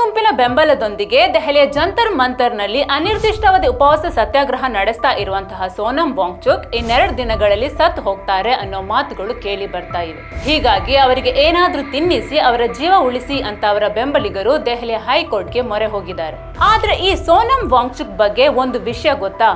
ಗುಂಪಿನ ಬೆಂಬಲದೊಂದಿಗೆ ದೆಹಲಿಯ ಜಂತರ್ ಮಂತರ್ನಲ್ಲಿ ಅನಿರ್ದಿಷ್ಟಾವಧಿ ಉಪವಾಸ ಸತ್ಯಾಗ್ರಹ ನಡೆಸ್ತಾ ಇರುವಂತಹ ಸೋನಂ ವಾಂಗ್ಚುಕ್ ಇನ್ನೆರಡು ದಿನಗಳಲ್ಲಿ ಸತ್ತು ಹೋಗ್ತಾರೆ ಅನ್ನೋ ಮಾತುಗಳು ಕೇಳಿ ಬರ್ತಾ ಇವೆ. ಹೀಗಾಗಿ ಅವರಿಗೆ ಏನಾದ್ರೂ ತಿನ್ನಿಸಿ ಅವರ ಜೀವ ಉಳಿಸಿ ಅಂತ ಅವರ ಬೆಂಬಲಿಗರು ದೆಹಲಿಯ ಹೈಕೋರ್ಟ್ಗೆ ಮೊರೆ ಹೋಗಿದ್ದಾರೆ. ಆದ್ರೆ ಈ ಸೋನಂ ವಾಂಗ್ಚುಕ್ ಬಗ್ಗೆ ಒಂದು ವಿಷಯ ಗೊತ್ತಾ?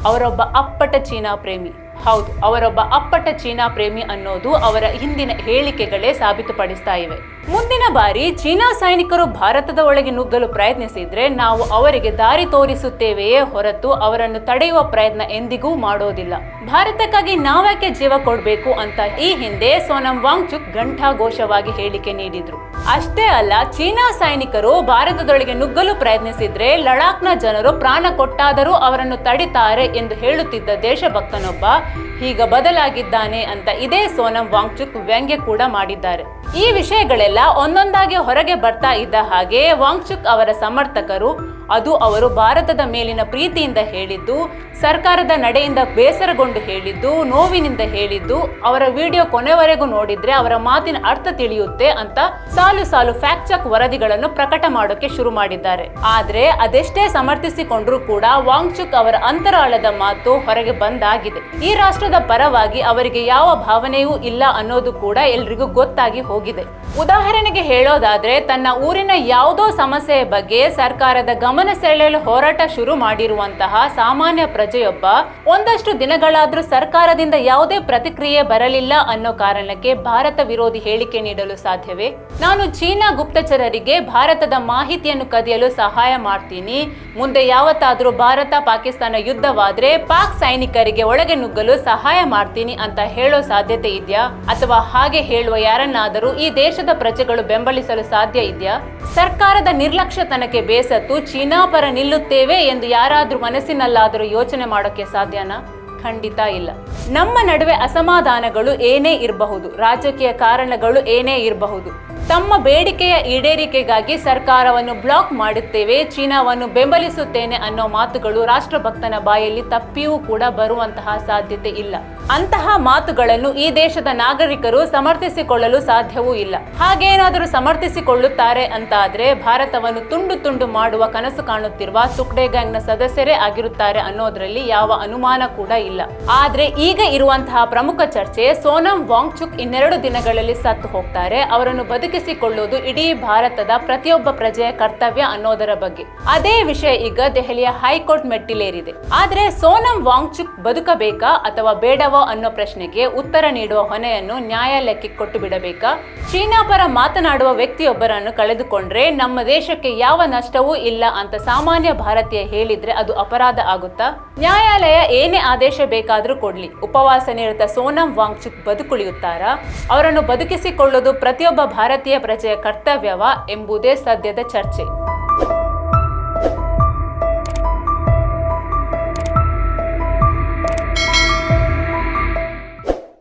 ಅವರೊಬ್ಬ ಅಪ್ಪಟ ಚೀನಾ ಪ್ರೇಮಿ. ಹೌದು, ಅವರೊಬ್ಬ ಅಪ್ಪಟ ಚೀನಾ ಪ್ರೇಮಿ ಅನ್ನೋದು ಅವರ ಹಿಂದಿನ ಹೇಳಿಕೆಗಳೇ ಸಾಬೀತುಪಡಿಸ್ತಾ ಇವೆ. ಮುಂದಿನ ಬಾರಿ ಚೀನಾ ಸೈನಿಕರು ಭಾರತದ ಒಳಗೆ ನುಗ್ಗಲು ಪ್ರಯತ್ನಿಸಿದ್ರೆ ನಾವು ಅವರಿಗೆ ದಾರಿ ತೋರಿಸುತ್ತೇವೆಯೇ ಹೊರತು ಅವರನ್ನು ತಡೆಯುವ ಪ್ರಯತ್ನ ಎಂದಿಗೂ ಮಾಡೋದಿಲ್ಲ. ಭಾರತಕ್ಕಾಗಿ ನಾವ್ಯಾಕೆ ಜೀವ ಕೊಡ್ಬೇಕು ಅಂತ ಈ ಹಿಂದೆ ಸೋನಂ ವಾಂಗ್ಚುಕ್ ಘಂಟಾಘೋಷವಾಗಿ ಹೇಳಿಕೆ ನೀಡಿದ್ರು. ಅಷ್ಟೇ ಅಲ್ಲ, ಚೀನಾ ಸೈನಿಕರು ಭಾರತದೊಳಗೆ ನುಗ್ಗಲು ಪ್ರಯತ್ನಿಸಿದ್ರೆ ಲಡಾಖ್ನ ಜನರು ಪ್ರಾಣ ಕೊಟ್ಟಾದರೂ ಅವರನ್ನು ತಡಿತಾರೆ ಎಂದು ಹೇಳುತ್ತಿದ್ದ ದೇಶಭಕ್ತನೊಬ್ಬ ಈಗ ಬದಲಾಗಿದ್ದಾನೆ ಅಂತ ಇದೇ ಸೋನಂ ವಾಂಗ್ಚುಕ್ ವ್ಯಂಗ್ಯ ಕೂಡ ಮಾಡಿದ್ದಾರೆ. ಈ ವಿಷಯಗಳೆಲ್ಲ ಒಂದೊಂದಾಗಿ ಹೊರಗೆ ಬರ್ತಾ ಇದ್ದ ಹಾಗೆ ವಾಂಗ್ಚುಕ್ ಅವರ ಸಮರ್ಥಕರು ಅದು ಅವರು ಭಾರತದ ಮೇಲಿನ ಪ್ರೀತಿಯಿಂದ ಹೇಳಿದ್ದು, ಸರ್ಕಾರದ ನಡೆಯಿಂದ ಬೇಸರಗೊಂಡು ಹೇಳಿದ್ದು, ನೋವಿನಿಂದ ಹೇಳಿದ್ದು, ಅವರ ವಿಡಿಯೋ ಕೊನೆವರೆಗೂ ನೋಡಿದ್ರೆ ಅವರ ಮಾತಿನ ಅರ್ಥ ತಿಳಿಯುತ್ತೆ ಅಂತ ಸಾಲು ಸಾಲು ಫ್ಯಾಕ್ಟ್ ಚೆಕ್ ವರದಿಗಳನ್ನು ಪ್ರಕಟ ಮಾಡೋಕೆ ಶುರು ಮಾಡಿದ್ದಾರೆ. ಆದ್ರೆ ಅದೆಷ್ಟೇ ಸಮರ್ಥಿಸಿಕೊಂಡ್ರೂ ಕೂಡ ವಾಂಗ್ಚುಕ್ ಅವರ ಅಂತರಾಳದ ಮಾತು ಹೊರಗೆ ಬಂದಾಗಿದೆ. ಈ ರಾಷ್ಟ್ರದ ಪರವಾಗಿ ಅವರಿಗೆ ಯಾವ ಭಾವನೆಯೂ ಇಲ್ಲ ಅನ್ನೋದು ಕೂಡ ಎಲ್ರಿಗೂ ಗೊತ್ತಾಗಿ ಹೋಗಿದೆ. ಉದಾಹರಣೆಗೆ ಹೇಳೋದಾದ್ರೆ, ತನ್ನ ಊರಿನ ಯಾವುದೋ ಸಮಸ್ಯೆಯ ಬಗ್ಗೆ ಸರ್ಕಾರದ ಗಮನ ಸೆಳೆಯಲು ಹೋರಾಟ ಶುರು ಮಾಡಿರುವಂತಹ ಸಾಮಾನ್ಯ ಪ್ರಜೆಯೊಬ್ಬ ಒಂದಷ್ಟು ದಿನಗಳಾದ್ರೂ ಸರ್ಕಾರದಿಂದ ಯಾವುದೇ ಪ್ರತಿಕ್ರಿಯೆ ಬರಲಿಲ್ಲ ಅನ್ನೋ ಕಾರಣಕ್ಕೆ ಭಾರತ ವಿರೋಧಿ ಹೇಳಿಕೆ ನೀಡಲು ಸಾಧ್ಯವೇ? ನಾನು ಚೀನಾ ಗುಪ್ತಚರರಿಗೆ ಭಾರತದ ಮಾಹಿತಿಯನ್ನು ಕದಿಯಲು ಸಹಾಯ ಮಾಡ್ತೀನಿ, ಮುಂದೆ ಯಾವತ್ತಾದ್ರೂ ಭಾರತ ಪಾಕಿಸ್ತಾನ ಯುದ್ಧವಾದ್ರೆ ಪಾಕ್ ಸೈನಿಕರಿಗೆ ಒಳಗೆ ನುಗ್ಗಲು ಸಹಾಯ ಮಾಡ್ತೀನಿ ಅಂತ ಹೇಳೋ ಸಾಧ್ಯತೆ ಇದೆಯಾ? ಅಥವಾ ಹಾಗೆ ಹೇಳುವ ಯಾರನ್ನಾದರೂ ಈ ದೇಶದ ಪ್ರಜೆಗಳು ಬೆಂಬಲಿಸಲು ಸಾಧ್ಯ ಇದೆಯಾ? ಸರ್ಕಾರದ ನಿರ್ಲಕ್ಷ್ಯತನಕ್ಕೆ ಬೇಸತ್ತು ಚೀನಾ ಪರ ನಿಲ್ಲುತ್ತೇವೆ ಎಂದು ಯಾರಾದ್ರೂ ಮನಸ್ಸಿನಲ್ಲಾದರೂ ಯೋಚನೆ ಮಾಡೋಕೆ ಸಾಧ್ಯನಾ? ಖಂಡಿತ ಇಲ್ಲ. ನಮ್ಮ ನಡುವೆ ಅಸಮಾಧಾನಗಳು ಏನೇ ಇರಬಹುದು, ರಾಜಕೀಯ ಕಾರಣಗಳು ಏನೇ ಇರಬಹುದು, ತಮ್ಮ ಬೇಡಿಕೆಯ ಈಡೇರಿಕೆಗಾಗಿ ಸರ್ಕಾರವನ್ನು ಬ್ಲಾಕ್ ಮಾಡುತ್ತೇವೆ, ಚೀನಾವನ್ನು ಬೆಂಬಲಿಸುತ್ತೇನೆ ಅನ್ನೋ ಮಾತುಗಳು ರಾಷ್ಟ್ರಭಕ್ತನ ಬಾಯಲ್ಲಿ ತಪ್ಪಿಯೂ ಕೂಡ ಬರುವಂತಹ ಸಾಧ್ಯತೆ ಇಲ್ಲ. ಅಂತಹ ಮಾತುಗಳನ್ನು ಈ ದೇಶದ ನಾಗರಿಕರು ಸಮರ್ಥಿಸಿಕೊಳ್ಳಲು ಸಾಧ್ಯವೂ ಇಲ್ಲ. ಹಾಗೇನಾದರೂ ಸಮರ್ಥಿಸಿಕೊಳ್ಳುತ್ತಾರೆ ಅಂತಾದ್ರೆ ಭಾರತವನ್ನು ತುಂಡು ತುಂಡು ಮಾಡುವ ಕನಸು ಕಾಣುತ್ತಿರುವ ತುಕ್ಡೆ ಗ್ಯಾಂಗ್ನ ಸದಸ್ಯರೇ ಆಗಿರುತ್ತಾರೆ ಅನ್ನೋದ್ರಲ್ಲಿ ಯಾವ ಅನುಮಾನ ಕೂಡ ಇಲ್ಲ. ಆದ್ರೆ ಈಗ ಇರುವಂತಹ ಪ್ರಮುಖ ಚರ್ಚೆ ಸೋನಂ ವಾಂಗ್ಚುಕ್ ಇನ್ನೆರಡು ದಿನಗಳಲ್ಲಿ ಸತ್ತು ಹೋಗ್ತಾರೆ, ಅವರನ್ನು ಬದುಕಿಸಿಕೊಳ್ಳುವುದು ಇಡೀ ಭಾರತದ ಪ್ರತಿಯೊಬ್ಬ ಪ್ರಜೆಯ ಕರ್ತವ್ಯ ಅನ್ನೋದರ ಬಗ್ಗೆ. ಅದೇ ವಿಷಯ ಈಗ ದೆಹಲಿಯ ಹೈಕೋರ್ಟ್ ಮೆಟ್ಟಿಲೇರಿದೆ. ಆದ್ರೆ ಸೋನಂ ವಾಂಗ್ಚುಕ್ ಬದುಕಬೇಕಾ ಅಥವಾ ಬೇಡವೋ ಅನ್ನೋ ಪ್ರಶ್ನೆಗೆ ಉತ್ತರ ನೀಡುವ ಹೊಣೆಯನ್ನು ನ್ಯಾಯಾಲಯಕ್ಕೆ ಕೊಟ್ಟು ಬಿಡಬೇಕಾ? ಚೀನಾ ಪರ ಮಾತನಾಡುವ ವ್ಯಕ್ತಿಯೊಬ್ಬರನ್ನು ಕಳೆದುಕೊಂಡ್ರೆ ನಮ್ಮ ದೇಶಕ್ಕೆ ಯಾವ ನಷ್ಟವೂ ಇಲ್ಲ ಅಂತ ಸಾಮಾನ್ಯ ಭಾರತೀಯ ಹೇಳಿದ್ರೆ ಅದು ಅಪರಾಧ ಆಗುತ್ತಾ? ನ್ಯಾಯಾಲಯ ಏನೇ ಆದೇಶ ಬೇಕಾದ್ರೂ ಕೊಡ್ಲಿ, ಉಪವಾಸ ನಿರತ ಸೋನಂ ವಾಂಗ್ಚುಕ್ ಬದುಕುಳಿಯುತ್ತಾರಾ? ಅವರನ್ನು ಬದುಕಿಸಿಕೊಳ್ಳುವುದು ಪ್ರತಿಯೊಬ್ಬ ಭಾರತೀಯ ಪ್ರಜೆಯ ಕರ್ತವ್ಯವಾ ಎಂಬುದೇ ಸದ್ಯದ ಚರ್ಚೆ.